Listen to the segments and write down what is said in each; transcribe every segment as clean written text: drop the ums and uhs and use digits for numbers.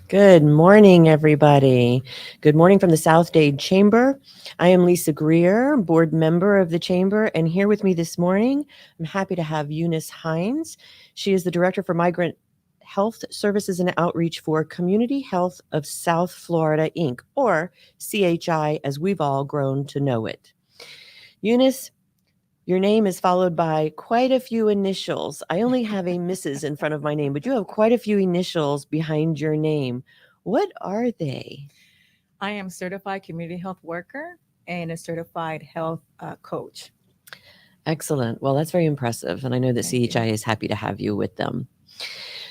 Good morning, everybody. Good morning from the South Dade Chamber. I am Lisa Greer, board member of the Chamber, and here with me this morning, I'm happy to have Eunice Hines. She is the Director for Migrant Health Services and Outreach for Community Health of South Florida, Inc., or CHI, as we've all grown to know it. Eunice, your name is followed by quite a few initials. I only have a Mrs. in front of my name, but you have quite a few initials behind your name. What are they? I am certified community health worker and a certified health coach. Excellent. Well, that's very impressive. And I know that Thank CHI you. is happy to have you with them.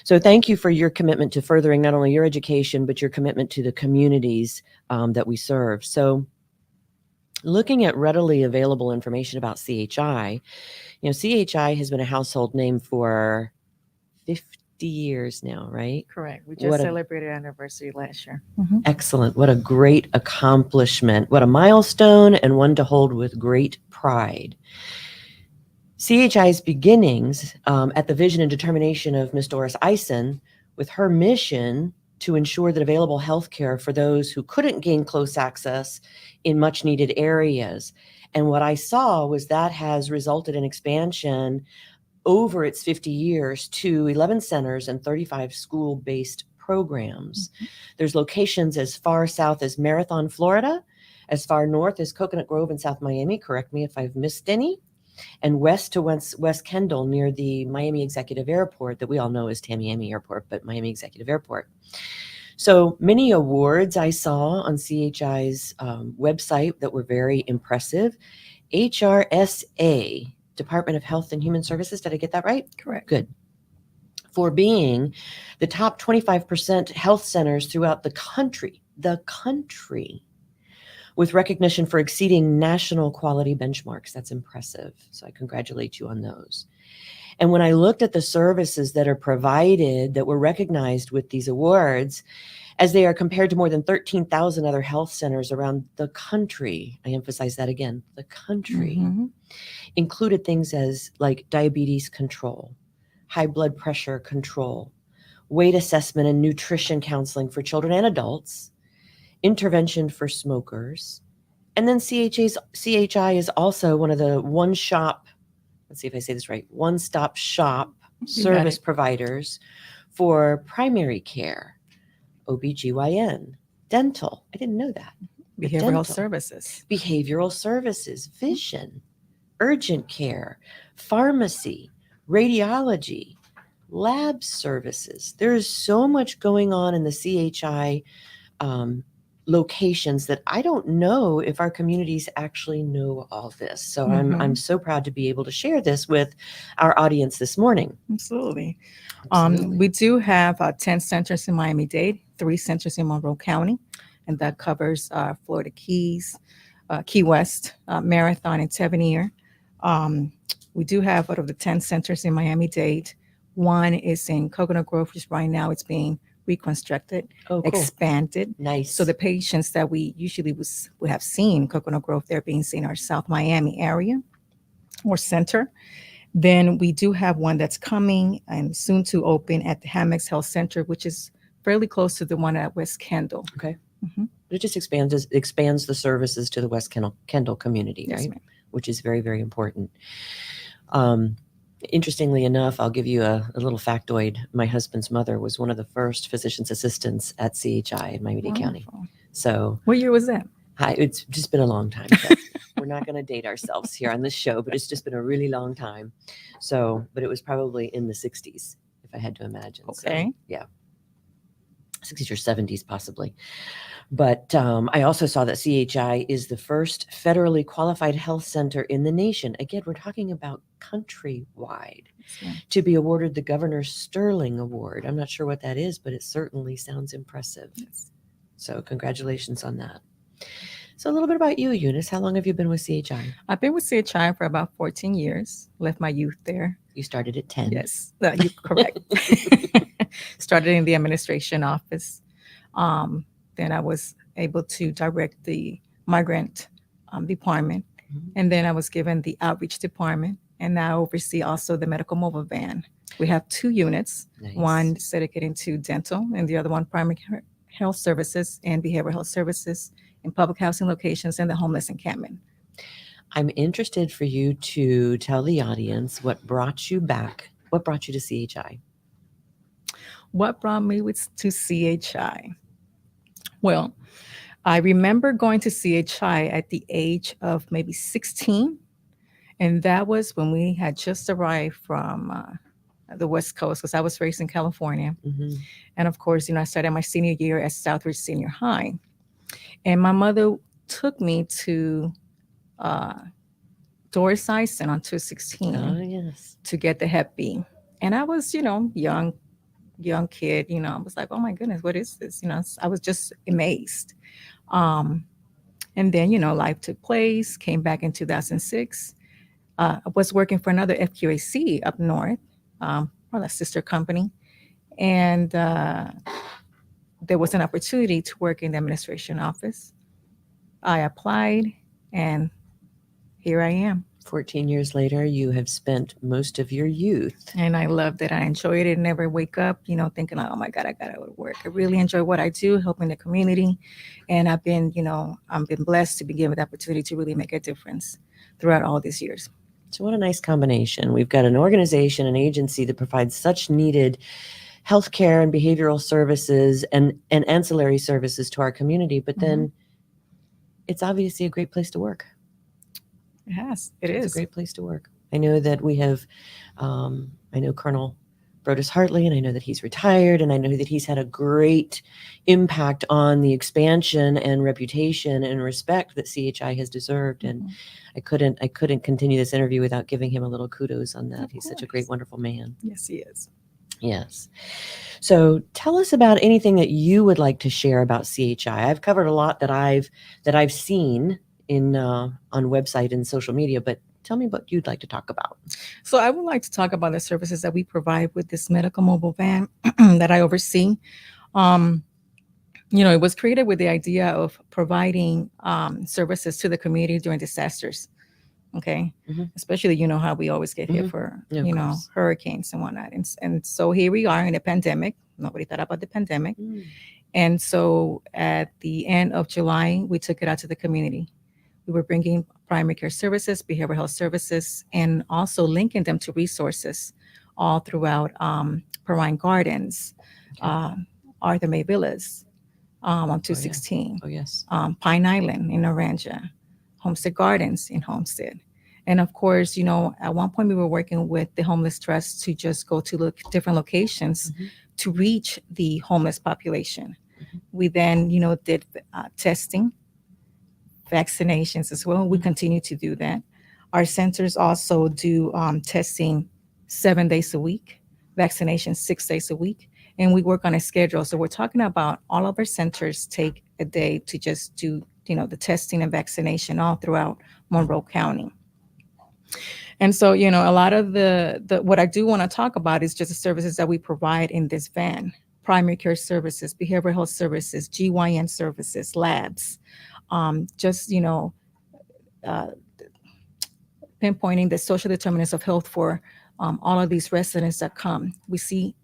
So thank you for your commitment to furthering not only your education, but your commitment to the communities that we serve. So looking at readily available information about CHI, CHI has been a household name for 50 years now, right? Correct. We What just a- celebrated anniversary last year. Excellent. What a great accomplishment. What a milestone, and one to hold with great pride. CHI's beginnings at the vision and determination of Ms. Doris Eisen, with her mission to ensure that available health care for those who couldn't gain close access in much needed areas. And what I saw was that has resulted in expansion over its 50 years to 11 centers and 35 school-based programs. Mm-hmm. There's locations as far south as Marathon, Florida, as far north as Coconut Grove in South Miami, correct me if I've missed any, and west to West Kendall near the Miami Executive Airport that we all know as Tamiami Airport, but Miami Executive Airport. So many awards I saw on CHI's website that were very impressive. HRSA, Department of Health and Human Services, did I get that right? Correct. Good. For being the top 25% health centers throughout the country, with recognition for exceeding national quality benchmarks. That's impressive. So I congratulate you on those. And when I looked at the services that are provided that were recognized with these awards, as they are compared to more than 13,000 other health centers around the country, I emphasize that again, the country, included things as like diabetes control, high blood pressure control, weight assessment and nutrition counseling for children and adults, intervention for smokers. And then CHI is also one of the one-stop shop service providers for primary care, OBGYN, dental. I didn't know that. Behavioral services. Behavioral services, vision, urgent care, pharmacy, radiology, lab services. There is so much going on in the CHI locations that I don't know if our communities actually know all this. So I'm so proud to be able to share this with our audience this morning. Absolutely. We do have 10 centers in Miami-Dade, 3 centers in Monroe County, and that covers Florida Keys, Key West, Marathon, and Tavernier. We do have out of the 10 centers in Miami-Dade, 1 is in Coconut Grove, which right now it's being reconstructed, expanded. Nice. So the patients that we usually would have seen in Coconut Grove, they're being seen in our South Miami area or center. Then we do have one that's coming and soon to open at the Hammocks Health Center, which is fairly close to the one at West Kendall. Okay. It just expands the services to the West Kendall community, Yes, right? ma'am. Which is very, very important. Interestingly enough, I'll give you a little factoid. My husband's mother was one of the first physician's assistants at CHI in Miami-Dade County. So what year was that? It's just been a long time. We're not going to date ourselves here on this show, but it's just been a really long time. So, but it was probably in the 60s, if I had to imagine. Okay. So, yeah. 60s or 70s possibly. But I also saw that CHI is the first federally qualified health center in the nation. Again, we're talking about countrywide, to be awarded the Governor Sterling Award. I'm not sure what that is, but it certainly sounds impressive. Yes. So congratulations on that. So a little bit about you, Eunice. How long have you been with CHI? I've been with CHI for about 14 years. Left my youth there. You started at 10. Yes, you're correct. Started in the administration office. Then I was able to direct the migrant department. And then I was given the outreach department. and I oversee also the medical mobile van. We have 2 units, Nice. one dedicated to dental and the other one primary health services and behavioral health services in public housing locations and the homeless encampment. I'm interested for you to tell the audience what brought you back. What brought you to CHI? What brought me to CHI? Well, I remember going to CHI at the age of maybe 16. And that was when we had just arrived from the West Coast, because I was raised in California. Mm-hmm. And of course, I started my senior year at Southridge Senior High. And my mother took me to Doris Eisen on 216 Oh, yes. to get the Hep B. And I was, young kid, I was like, oh my goodness, what is this? I was just amazed. And then, life took place, came back in 2006. I was working for another FQAC up north, a sister company. And there was an opportunity to work in the administration office. I applied, and here I am. 14 years later, you have spent most of your youth. And I loved it. I enjoyed it. Never wake up, thinking like, oh my God, I got to go to work. I really enjoy what I do, helping the community. And I've been blessed to be given the opportunity to really make a difference throughout all these years. So what a nice combination. We've got an organization, an agency that provides such needed healthcare and behavioral services and ancillary services to our community, but then it's obviously a great place to work. It has. It's a great place to work. I know that we have, I know Colonel Brodus Hartley, and I know that he's retired, and I know that he's had a great impact on the expansion and reputation and respect that CHI has deserved. And I couldn't continue this interview without giving him a little kudos on that. He's such a great, wonderful man. Yes, he is. Yes. So tell us about anything that you would like to share about CHI. I've covered a lot that I've seen on website and social media, but tell me what you'd like to talk about. So I would like to talk about the services that we provide with this medical mobile van that I oversee. It was created with the idea of providing services to the community during disasters. Okay. Especially, how we always get hit for, hurricanes and whatnot. And so here we are in a pandemic. Nobody thought about the pandemic. And so at the end of July, we took it out to the community. We were bringing primary care services, behavioral health services, and also linking them to resources all throughout Perrine Gardens, Arthur May Villas on 216. Oh, yes. Pine Island in Naranja, Homestead Gardens in Homestead. And of course, at one point we were working with the Homeless Trust to just go to different locations to reach the homeless population. We then, did testing, vaccinations as well. We continue to do that. Our centers also do testing 7 days a week, vaccination 6 days a week, and we work on a schedule. So we're talking about all of our centers take a day to just do, the testing and vaccination all throughout Monroe County. And so, a lot of the what I do want to talk about is just the services that we provide in this van: primary care services, behavioral health services, GYN services, labs. Pinpointing the social determinants of health for all of these residents that come. We see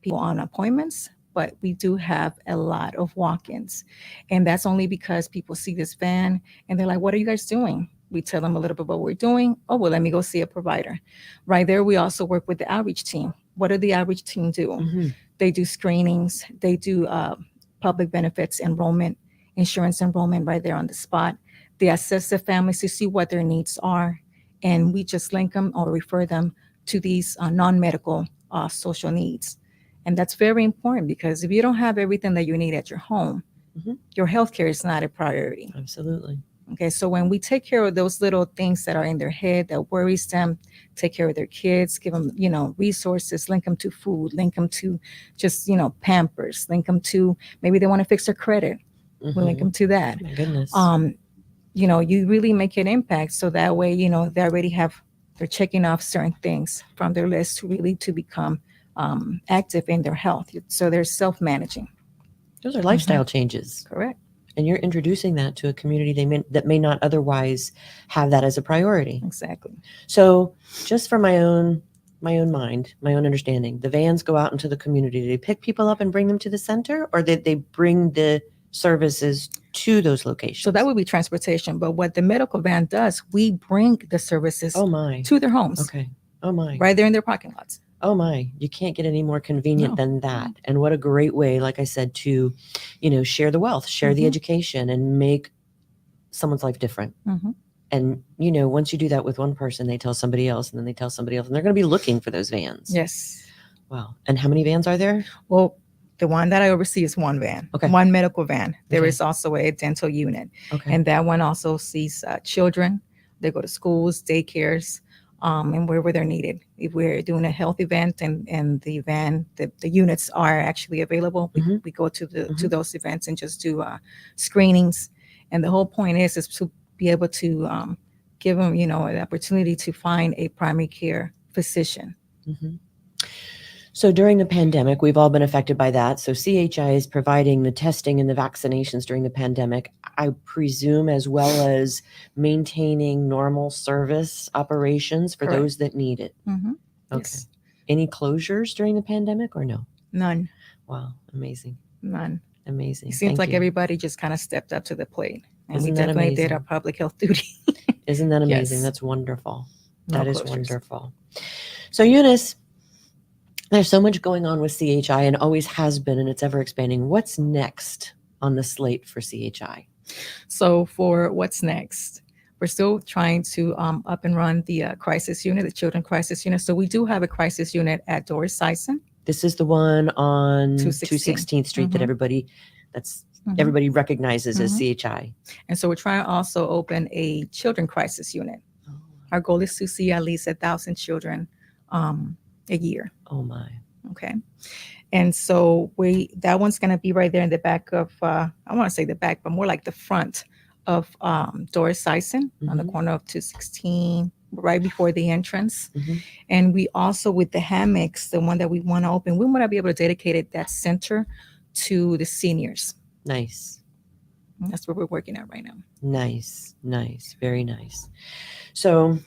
people on appointments, but we do have a lot of walk-ins. And that's only because people see this van and they're like, what are you guys doing? We tell them a little bit about what we're doing. Oh, well, let me go see a provider. Right there, we also work with the outreach team. What do the outreach team do? They do screenings. They do public benefits enrollment, insurance enrollment right there on the spot. They assess the families to see what their needs are, and we just link them or refer them to these non-medical social needs. And that's very important, because if you don't have everything that you need at your home, your healthcare is not a priority. Absolutely. Okay, so when we take care of those little things that are in their head that worries them, take care of their kids, give them, resources, link them to food, link them to just, Pampers, link them to, maybe they want to fix their credit. We link them to that. Oh, my goodness. You really make an impact. So that way, they already they're checking off certain things from their list to become active in their health. So they're self-managing. Those are lifestyle changes. Correct. And you're introducing that to a community that may not otherwise have that as a priority. Exactly. So just for my own mind, my own understanding, the vans go out into the community. Do they pick people up and bring them to the center, or did they bring the services to those locations? So that would be transportation. But what the medical van does, we bring the services Oh my. to their homes. Okay. Oh my. Right there in their parking lots. Oh my, you can't get any more convenient No. than that. And what a great way, like I said, to, share the wealth, share the education, and make someone's life different. And, once you do that with one person, they tell somebody else, and then they tell somebody else, and they're going to be looking for those vans. Yes. Wow. And how many vans are there? Well, the one that I oversee is one van, one medical van. There is also a dental unit. And that one also sees children. They go to schools, daycares, and wherever they're needed. If we're doing a health event and the van, the units are actually available, we go to to those events and just do screenings. And the whole point is to be able to give them, an opportunity to find a primary care physician. So during the pandemic, we've all been affected by that. So CHI is providing the testing and the vaccinations during the pandemic, I presume, as well as maintaining normal service operations for those that need it. Okay. Yes. Any closures during the pandemic or no? None. Wow. Amazing. None. Amazing. It seems like everybody just kind of stepped up to the plate. And Isn't we that definitely amazing? did our public health duty. Isn't that amazing? Yes. That's wonderful. No That is closures. wonderful. So Eunice, there's so much going on with CHI and always has been, and it's ever expanding. What's next on the slate for CHI? So for what's next, we're still trying to up and run the crisis unit, the children crisis unit. So we do have a crisis unit at Dade Shoutout. This is the one on 216th. 216th Street that everybody recognizes as CHI. And so we're trying to also open a children crisis unit. Our goal is to see at least 1,000 children a year. Oh my. Okay. And so that one's going to be right there in the back of, I want to say the back, but more like the front of Dade Shoutout on the corner of 216, right before the entrance. And we also, with the hammocks, the one that we want to open, we want to be able to dedicate that center to the seniors. Nice. That's what we're working at right now. Nice. Very nice. So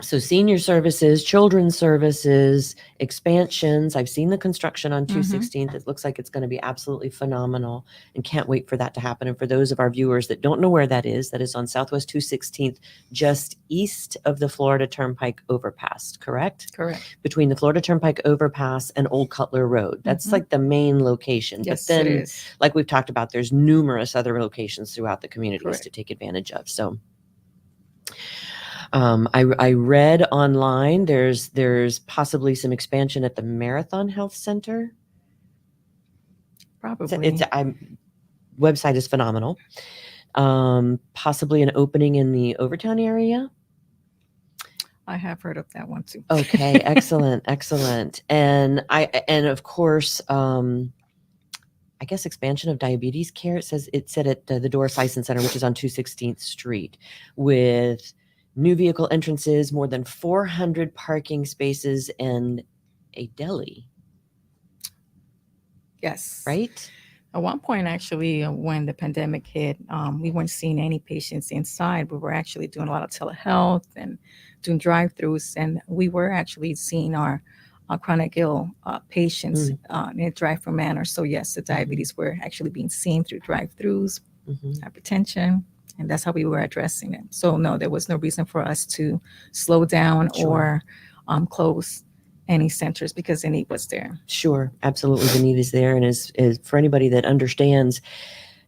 senior services, children's services, expansions. I've seen the construction on 216th. It looks like it's going to be absolutely phenomenal and can't wait for that to happen. And for those of our viewers that don't know where that is on Southwest 216th, just east of the Florida Turnpike overpass, correct? Correct. Between the Florida Turnpike overpass and Old Cutler Road. That's like the main location. Yes, but then, it is. like we've talked about, there's numerous other locations throughout the communities to take advantage of. So I read online there's possibly some expansion at the Marathon Health Center. Probably. Website is phenomenal. Possibly an opening in the Overtown area. I have heard of that one too. Okay, excellent. And of course, I guess expansion of diabetes care. It said at the Dade Shoutout Center, which is on 216th Street, with new vehicle entrances, more than 400 parking spaces, and a deli. Yes. Right? At one point, actually, when the pandemic hit, we weren't seeing any patients inside. We were actually doing a lot of telehealth and doing drive-thrus, and we were actually seeing our chronic ill patients in a drive-thru manner. So yes, the diabetes were actually being seen through drive-thrus, hypertension, and that's how we were addressing it. So no, there was no reason for us to slow down or close any centers because the need was there. Sure, absolutely, the need is there, and is for anybody that understands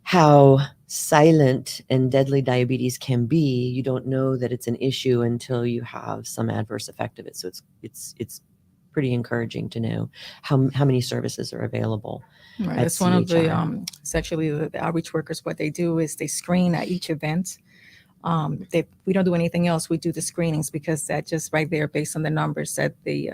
how silent and deadly diabetes can be, you don't know that it's an issue until you have some adverse effect of it. So it's pretty encouraging to know how many services are available. Right. That's one of the it's actually the outreach workers. What they do is they screen at each event. We don't do anything else. We do the screenings because that just right there, based on the numbers that the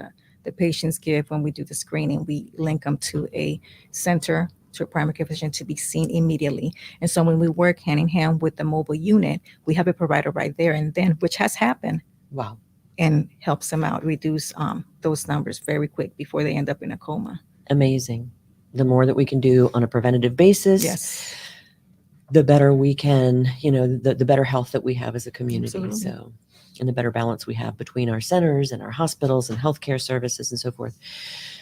patients give when we do the screening, we link them to a center, to a primary care physician to be seen immediately. And so when we work hand in hand with the mobile unit, we have a provider right there, and then which has happened. Wow. And helps them out, reduce those numbers very quick before they end up in a coma. Amazing. The more that we can do on a preventative basis, the better we can, the better health that we have as a community. Absolutely. So, and the better balance we have between our centers and our hospitals and healthcare services and so forth.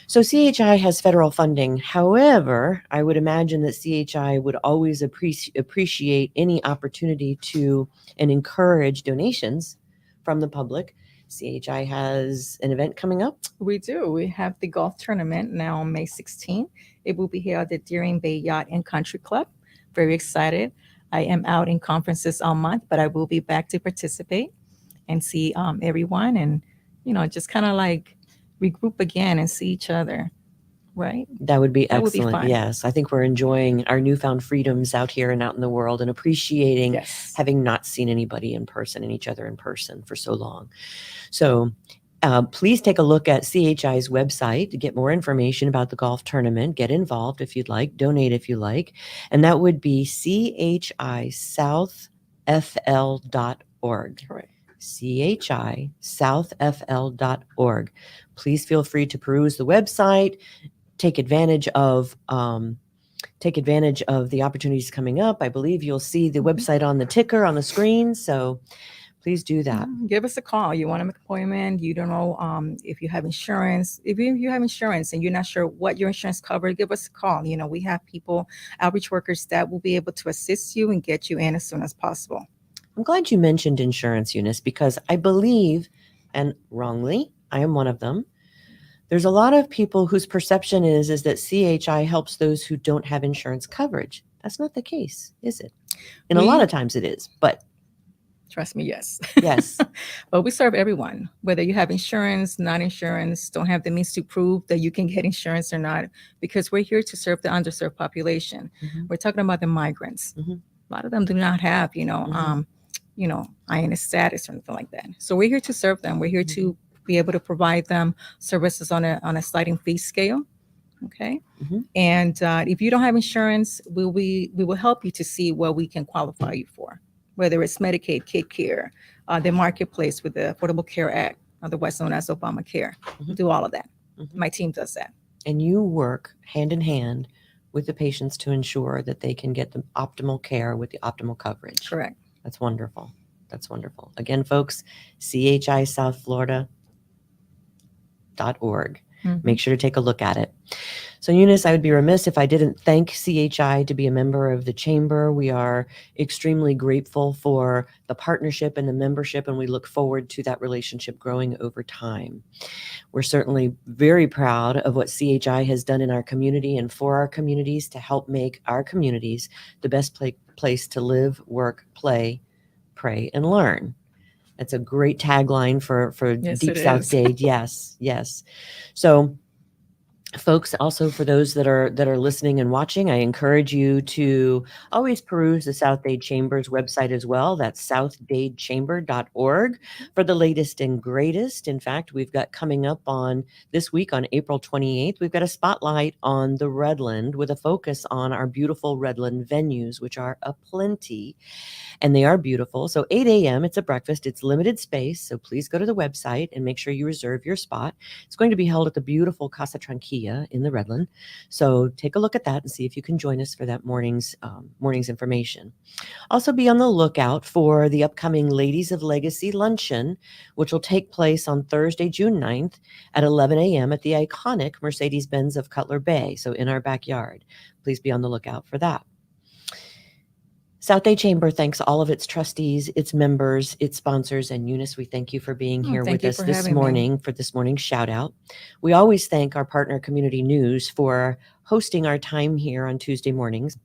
So CHI has federal funding. However, I would imagine that CHI would always appreciate any opportunity to and encourage donations from the public. CHI has an event coming up. We do. We have the golf tournament now on May 16th. It will be held at Deering Bay Yacht and Country Club. Very excited. I am out in conferences all month, but I will be back to participate and see everyone and, just kind of like regroup again and see each other. Right? That would be That would be excellent. fun. Yes. I think we're enjoying our newfound freedoms out here and out in the world and appreciating Yes. having not seen anybody in person and each other in person for so long. So please take a look at CHI's website to get more information about the golf tournament. Get involved if you'd like, donate if you like. And that would be CHISouthFL.org. Correct. CHISouthFL.org. Please feel free to peruse the website. Take advantage of the opportunities coming up. I believe you'll see the website on the ticker on the screen. So please do that. Give us a call. You want to make an appointment. You don't know if you have insurance. If you have insurance and you're not sure what your insurance covers, give us a call. We have people, outreach workers that will be able to assist you and get you in as soon as possible. I'm glad you mentioned insurance, Eunice, because I believe, and wrongly, I am one of them, there's a lot of people whose perception is that CHI helps those who don't have insurance coverage. That's not the case, is it? And a lot of times it is, but trust me, yes. Yes. But we serve everyone, whether you have insurance, non-insurance, don't have the means to prove that you can get insurance or not, because we're here to serve the underserved population. Mm-hmm. We're talking about the migrants. Mm-hmm. A lot of them do not have, Ionis status or anything like that. So we're here to serve them. We're here to be able to provide them services on a sliding fee scale. Okay. Mm-hmm. And if you don't have insurance, we will help you to see what we can qualify you for, whether it's Medicaid, Kid Care, the Marketplace with the Affordable Care Act, otherwise known as Obamacare. Mm-hmm. We do all of that. Mm-hmm. My team does that. And you work hand in hand with the patients to ensure that they can get the optimal care with the optimal coverage. Correct. That's wonderful. That's wonderful. Again, folks, CHISouthFlorida.org. Mm-hmm. Make sure to take a look at it. So, Eunice, I would be remiss if I didn't thank CHI to be a member of the Chamber. We are extremely grateful for the partnership and the membership, and we look forward to that relationship growing over time. We're certainly very proud of what CHI has done in our community and for our communities to help make our communities the best place to live, work, play, pray, and learn. That's a great tagline for Yes, Deep South Dade. Yes, yes. So, folks, also for those that are listening and watching, I encourage you to always peruse the South Dade Chamber's website as well. That's southdadechamber.org for the latest and greatest. In fact, we've got coming up on this week on April 28th, we've got a spotlight on the Redland with a focus on our beautiful Redland venues, which are aplenty. And they are beautiful. So 8 a.m., it's a breakfast. It's limited space. So please go to the website and make sure you reserve your spot. It's going to be held at the beautiful Casa Tranquilla in the Redland. So take a look at that and see if you can join us for that morning's information. Also be on the lookout for the upcoming Ladies of Legacy Luncheon, which will take place on Thursday, June 9th at 11 a.m. at the iconic Mercedes-Benz of Cutler Bay. So in our backyard. Please be on the lookout for that. South Dade Chamber thanks all of its trustees, its members, its sponsors, and Eunice, we thank you for being here with us this morning for this morning's shout out. We always thank our partner Community News for hosting our time here on Tuesday mornings.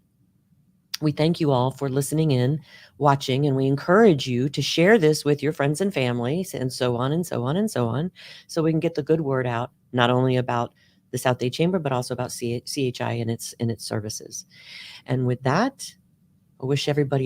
We thank you all for listening in, watching, and we encourage you to share this with your friends and families and so on and so on and so on, so we can get the good word out, not only about the South Dade Chamber, but also about CHI and its services. And with that, I wish everybody